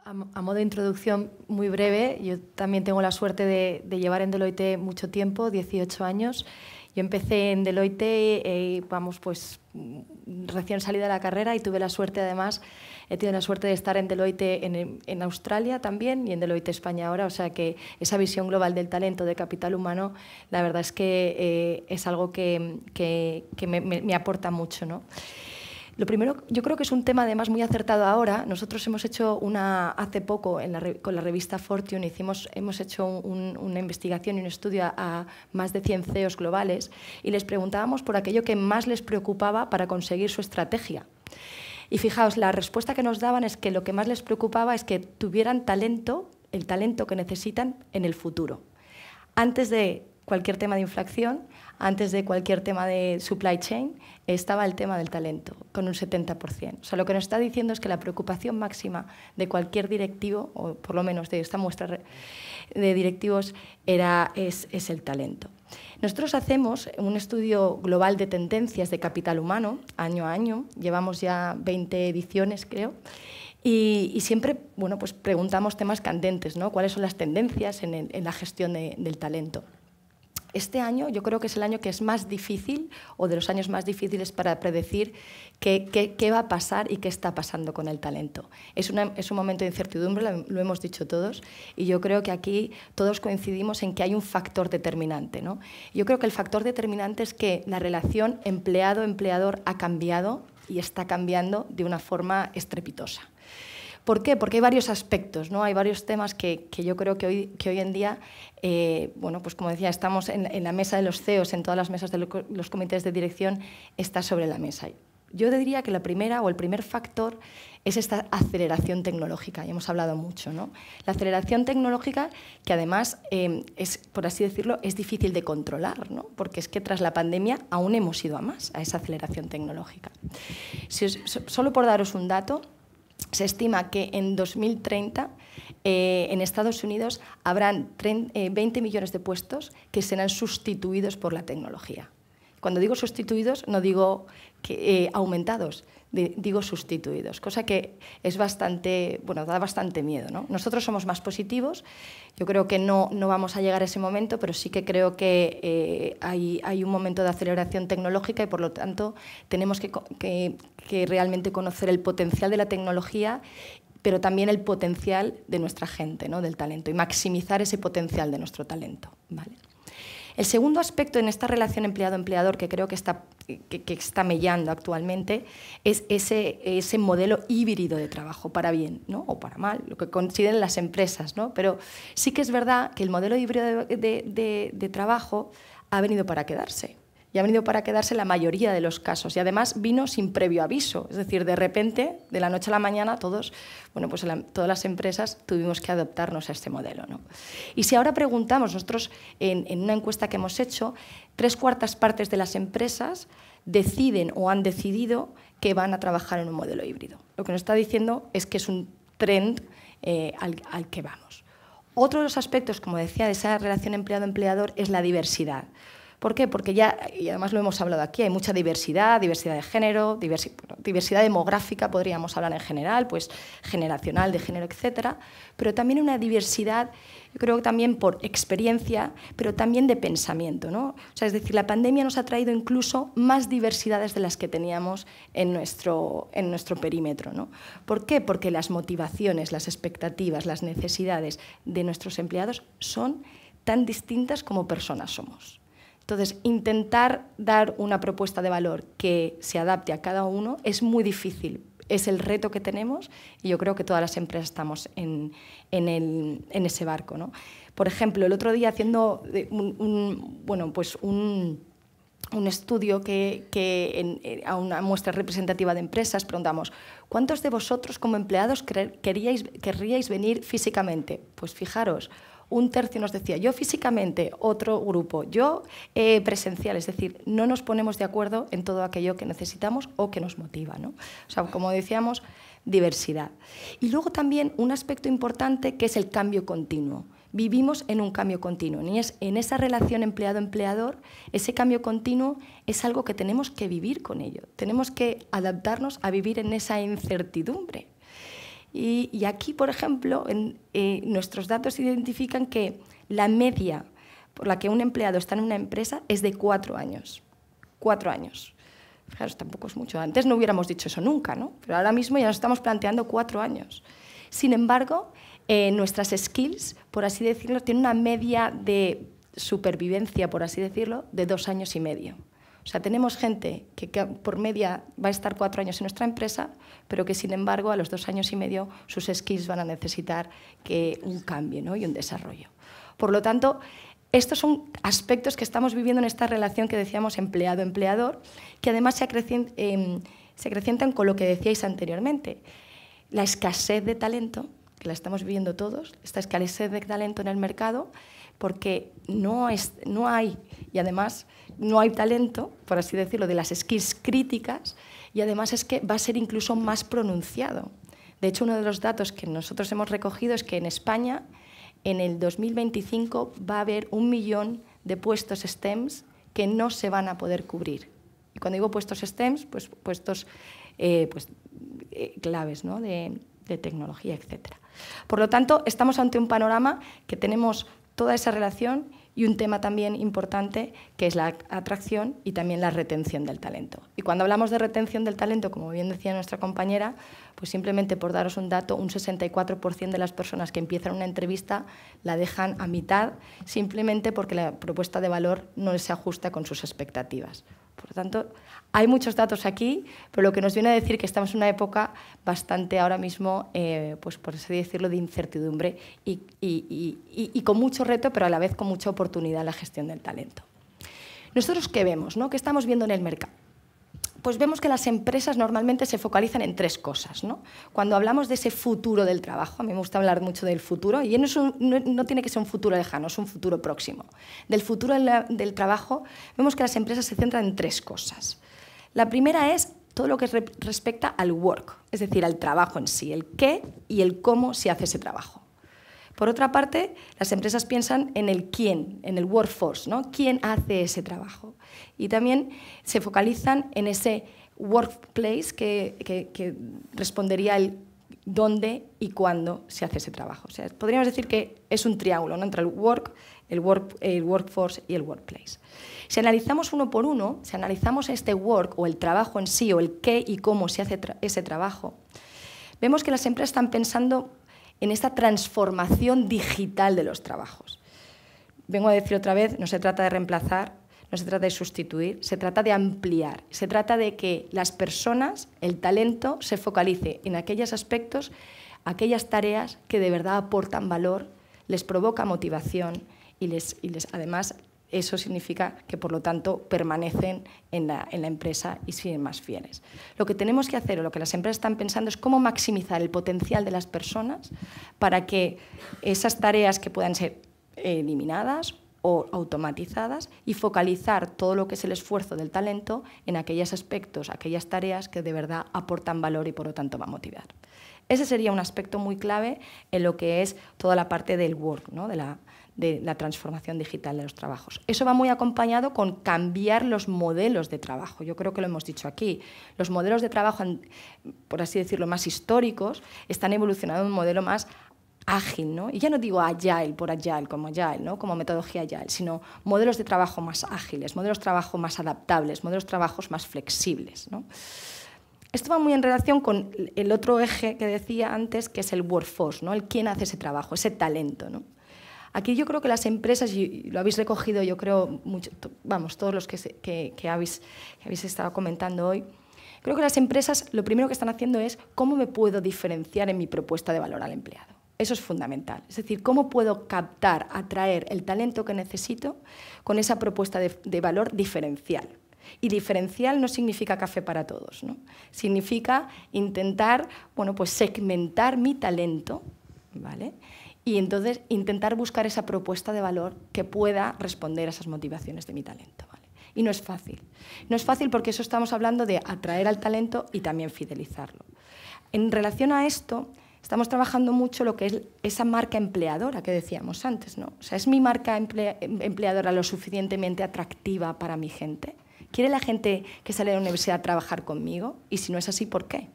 A modo de introducción muy breve, yo también tengo la suerte de llevar en Deloitte mucho tiempo, 18 años. Yo empecé en Deloitte, recién salida de la carrera y tuve la suerte, además, he tenido la suerte de estar en Deloitte en Australia también y en Deloitte España ahora, o sea que esa visión global del talento, de capital humano, la verdad es que es algo que me aporta mucho, ¿no? Lo primero, yo creo que es un tema además muy acertado ahora. Nosotros hemos hecho hace poco con la revista Fortune, hemos hecho una investigación y un estudio a más de 100 CEOs globales y les preguntábamos por aquello que más les preocupaba para conseguir su estrategia. Y fijaos, la respuesta que nos daban es que lo que más les preocupaba es que tuvieran talento, el talento que necesitan en el futuro. Antes de cualquier tema de inflación, antes de cualquier tema de supply chain, estaba el tema del talento, con un 70%. O sea, lo que nos está diciendo es que la preocupación máxima de cualquier directivo, o por lo menos de esta muestra de directivos, es el talento. Nosotros hacemos un estudio global de tendencias de capital humano, año a año, llevamos ya 20 ediciones, creo, y siempre pues preguntamos temas candentes, ¿no? ¿Cuáles son las tendencias en la gestión del talento? Este año yo creo que es el año que es más difícil, o de los años más difíciles para predecir qué va a pasar y qué está pasando con el talento. Es un momento de incertidumbre, lo hemos dicho todos, y yo creo que aquí todos coincidimos en que hay un factor determinante, ¿no? Yo creo que el factor determinante es que la relación empleado-empleador ha cambiado y está cambiando de una forma estrepitosa. ¿Por qué? Porque hay varios aspectos, ¿no? Hay varios temas que yo creo que hoy en día, pues como decía, estamos en la mesa de los CEOs, en todas las mesas de los comités de dirección, está sobre la mesa. Yo diría que el primer factor es esta aceleración tecnológica, y hemos hablado mucho, ¿no? La aceleración tecnológica que además es, por así decirlo, es difícil de controlar, ¿no? Porque es que tras la pandemia aún hemos ido a más, a esa aceleración tecnológica. Solo por daros un dato, se estima que en 2030 en Estados Unidos habrán 20 millones de puestos que serán sustituidos por la tecnología. Cuando digo sustituidos, no digo aumentados, digo sustituidos, cosa que es da bastante miedo, ¿no? Nosotros somos más positivos, yo creo que no vamos a llegar a ese momento, pero sí que creo que hay un momento de aceleración tecnológica y por lo tanto tenemos que realmente conocer el potencial de la tecnología, pero también el potencial de nuestra gente, ¿no? Del talento, y maximizar ese potencial de nuestro talento, ¿vale? El segundo aspecto en esta relación empleado-empleador que creo que está mellando actualmente es ese modelo híbrido de trabajo, para bien, ¿no? O para mal, lo que consideren las empresas, ¿no? Pero sí que es verdad que el modelo híbrido de trabajo ha venido para quedarse. Y ha venido para quedarse en la mayoría de los casos. Y además vino sin previo aviso. Es decir, de repente, de la noche a la mañana, todas las empresas tuvimos que adaptarnos a este modelo, ¿no? Y si ahora preguntamos, nosotros en una encuesta que hemos hecho, 3/4 partes de las empresas deciden o han decidido que van a trabajar en un modelo híbrido. Lo que nos está diciendo es que es un trend al que vamos. Otro de los aspectos, como decía, de esa relación empleado-empleador es la diversidad. ¿Por qué? Porque y además lo hemos hablado aquí, hay mucha diversidad de género, diversidad demográfica, podríamos hablar en general, pues generacional, de género, etcétera, pero también una diversidad, yo creo que también por experiencia, pero también de pensamiento, ¿no? O sea, es decir, la pandemia nos ha traído incluso más diversidades de las que teníamos en nuestro perímetro, ¿no? ¿Por qué? Porque las motivaciones, las expectativas, las necesidades de nuestros empleados son tan distintas como personas somos. Entonces, intentar dar una propuesta de valor que se adapte a cada uno es muy difícil. Es el reto que tenemos y yo creo que todas las empresas estamos en ese barco, ¿no? Por ejemplo, el otro día haciendo un estudio a una muestra representativa de empresas, preguntamos, ¿cuántos de vosotros como empleados querríais venir físicamente? Pues fijaros, 1/3 nos decía yo físicamente, otro grupo yo presencial, es decir, no nos ponemos de acuerdo en todo aquello que necesitamos o que nos motiva, ¿no? O sea, como decíamos, diversidad. Y luego también un aspecto importante que es el cambio continuo. Vivimos en un cambio continuo y en esa relación empleado-empleador, ese cambio continuo es algo que tenemos que vivir con ello, tenemos que adaptarnos a vivir en esa incertidumbre. Y aquí, por ejemplo, nuestros datos identifican que la media por la que un empleado está en una empresa es de 4 años. 4 años. Claro, tampoco es mucho. Antes no hubiéramos dicho eso nunca, ¿no? Pero ahora mismo ya nos estamos planteando 4 años. Sin embargo, nuestras skills, por así decirlo, tienen una media de supervivencia, por así decirlo, de 2 años y medio. O sea, tenemos gente que por media va a estar 4 años en nuestra empresa, pero que, sin embargo, a los 2 años y medio sus skills van a necesitar un cambio, ¿no? Y un desarrollo. Por lo tanto, estos son aspectos que estamos viviendo en esta relación que decíamos empleado-empleador, que además se acrecientan con lo que decíais anteriormente. La escasez de talento, que la estamos viviendo todos, esta escasez de talento en el mercado, porque no hay, y además no hay talento, por así decirlo, de las skills críticas, y además es que va a ser incluso más pronunciado. De hecho, uno de los datos que nosotros hemos recogido es que en España, en el 2025, va a haber 1 millón de puestos STEMs que no se van a poder cubrir. Y cuando digo puestos STEMs, pues puestos claves, ¿no? de tecnología, etc. Por lo tanto, estamos ante un panorama que tenemos toda esa relación y un tema también importante que es la atracción y también la retención del talento. Y cuando hablamos de retención del talento, como bien decía nuestra compañera, pues simplemente por daros un dato, un 64% de las personas que empiezan una entrevista la dejan a mitad simplemente porque la propuesta de valor no se ajusta con sus expectativas. Por lo tanto, hay muchos datos aquí, pero lo que nos viene a decir que estamos en una época bastante ahora mismo, pues por así decirlo, de incertidumbre y con mucho reto, pero a la vez con mucha oportunidad en la gestión del talento. ¿Nosotros qué vemos, ¿no? ¿Qué estamos viendo en el mercado? Pues vemos que las empresas normalmente se focalizan en 3 cosas, ¿no? Cuando hablamos de ese futuro del trabajo, a mí me gusta hablar mucho del futuro, y no tiene que ser un futuro lejano, es un futuro próximo. Del futuro del trabajo, vemos que las empresas se centran en 3 cosas. La primera es todo lo que respecta al work, es decir, al trabajo en sí, el qué y el cómo se hace ese trabajo. Por otra parte, las empresas piensan en el quién, en el workforce, ¿no? ¿Quién hace ese trabajo? Y también se focalizan en ese workplace que respondería el dónde y cuándo se hace ese trabajo. O sea, podríamos decir que es un triángulo, ¿no? Entre el workforce y el workplace. Si analizamos uno por uno, si analizamos este work o el trabajo en sí o el qué y cómo se hace ese trabajo, vemos que las empresas están pensando en esta transformación digital de los trabajos. Vengo a decir otra vez, no se trata de reemplazar, no se trata de sustituir, se trata de ampliar, se trata de que las personas, el talento, se focalice en aquellos aspectos, aquellas tareas que de verdad aportan valor, les provoca motivación y además eso significa que, por lo tanto, permanecen en la empresa y siguen más fieles. Lo que tenemos que hacer, o lo que las empresas están pensando, es cómo maximizar el potencial de las personas para que esas tareas que puedan ser eliminadas o automatizadas y focalizar todo lo que es el esfuerzo del talento en aquellos aspectos, aquellas tareas que de verdad aportan valor y, por lo tanto, va a motivar. Ese sería un aspecto muy clave en lo que es toda la parte del work, ¿no? de la transformación digital de los trabajos. Eso va muy acompañado con cambiar los modelos de trabajo. Yo creo que lo hemos dicho aquí. Los modelos de trabajo, por así decirlo, más históricos, están evolucionando en un modelo más ágil, ¿no? Y ya no digo agile por agile, ¿no? Como metodología agile, sino modelos de trabajo más ágiles, modelos de trabajo más adaptables, modelos de trabajo más flexibles, ¿no? Esto va muy en relación con el otro eje que decía antes, que es el workforce, ¿no? El quién hace ese trabajo, ese talento, ¿no? Aquí yo creo que las empresas, y lo habéis recogido, yo creo, todos los que habéis estado comentando hoy, creo que las empresas lo primero que están haciendo es cómo me puedo diferenciar en mi propuesta de valor al empleado. Eso es fundamental. Es decir, cómo puedo captar, atraer el talento que necesito con esa propuesta de valor diferencial. Y diferencial no significa café para todos, ¿no? Significa intentar, pues segmentar mi talento, ¿vale? Y entonces intentar buscar esa propuesta de valor que pueda responder a esas motivaciones de mi talento, ¿vale? Y no es fácil. No es fácil porque eso estamos hablando de atraer al talento y también fidelizarlo. En relación a esto, estamos trabajando mucho lo que es esa marca empleadora que decíamos antes, ¿no? O sea, ¿es mi marca empleadora lo suficientemente atractiva para mi gente? ¿Quiere la gente que sale de la universidad a trabajar conmigo? Y si no es así, ¿por qué?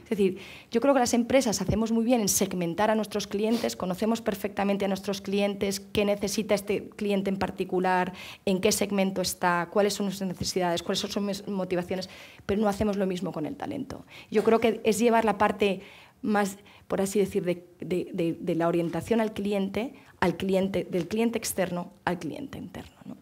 Es decir, yo creo que las empresas hacemos muy bien en segmentar a nuestros clientes, conocemos perfectamente a nuestros clientes, qué necesita este cliente en particular, en qué segmento está, cuáles son sus necesidades, cuáles son sus motivaciones, pero no hacemos lo mismo con el talento. Yo creo que es llevar la parte más, por así decir, de la orientación al cliente, del cliente externo al cliente interno, ¿no?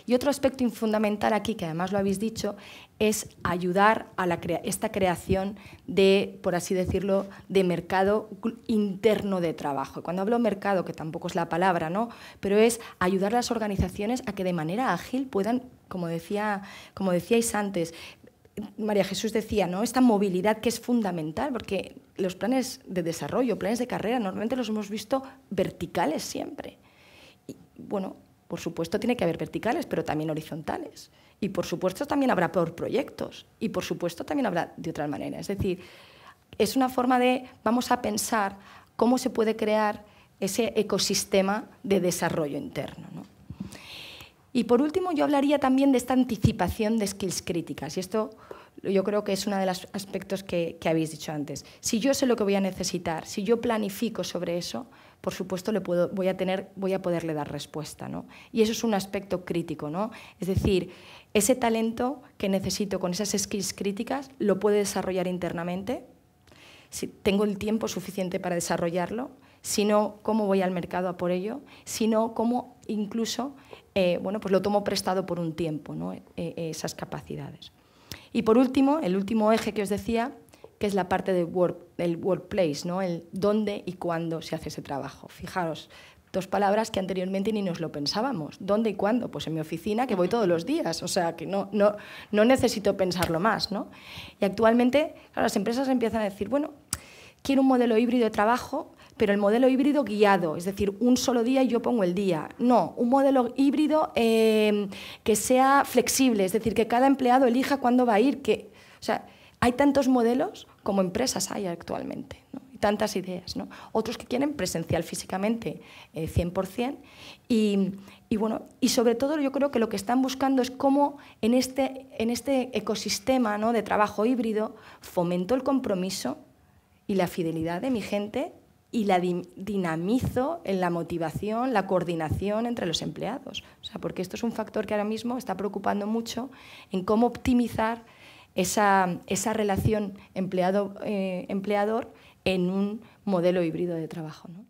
Y otro aspecto fundamental aquí, que además lo habéis dicho, es ayudar a esta creación de, por así decirlo, de mercado interno de trabajo. Cuando hablo mercado, que tampoco es la palabra, ¿no? Pero es ayudar a las organizaciones a que de manera ágil puedan, como decíais antes, María Jesús decía, ¿no? Esta movilidad que es fundamental, porque los planes de desarrollo, planes de carrera, normalmente los hemos visto verticales siempre. Y, bueno, por supuesto tiene que haber verticales, pero también horizontales. Y por supuesto también habrá por proyectos. Y por supuesto también habrá de otra manera. Es decir, es una forma de, vamos a pensar cómo se puede crear ese ecosistema de desarrollo interno, ¿no? Y por último, yo hablaría también de esta anticipación de skills críticas. Y esto yo creo que es uno de los aspectos que habéis dicho antes. Si yo sé lo que voy a necesitar, si yo planifico sobre eso, por supuesto voy a poderle dar respuesta, ¿no? Y eso es un aspecto crítico, ¿no? Es decir, ese talento que necesito con esas skills críticas lo puedo desarrollar internamente, si tengo el tiempo suficiente para desarrollarlo, si no, cómo voy al mercado a por ello, si no, cómo incluso bueno, pues lo tomo prestado por un tiempo, ¿no? Esas capacidades. Y por último, el último eje que os decía, que es la parte del workplace, ¿no? El dónde y cuándo se hace ese trabajo. Fijaros, dos palabras que anteriormente ni nos lo pensábamos. ¿Dónde y cuándo? Pues en mi oficina, que voy todos los días, o sea que no necesito pensarlo más, ¿no? Y actualmente, claro, las empresas empiezan a decir, bueno, quiero un modelo híbrido de trabajo, pero el modelo híbrido guiado, es decir, un solo día y yo pongo el día. No, un modelo híbrido que sea flexible, es decir, que cada empleado elija cuándo va a ir. O sea, hay tantos modelos como empresas hay actualmente, ¿no? Y tantas ideas, ¿no? Otros que quieren presencial físicamente 100%. Y bueno, y sobre todo yo creo que lo que están buscando es cómo en este ecosistema, ¿no?, de trabajo híbrido fomento el compromiso y la fidelidad de mi gente y la dinamizo en la motivación, la coordinación entre los empleados. O sea, porque esto es un factor que ahora mismo está preocupando mucho en cómo optimizar esa relación empleado-empleador en un modelo híbrido de trabajo, ¿no?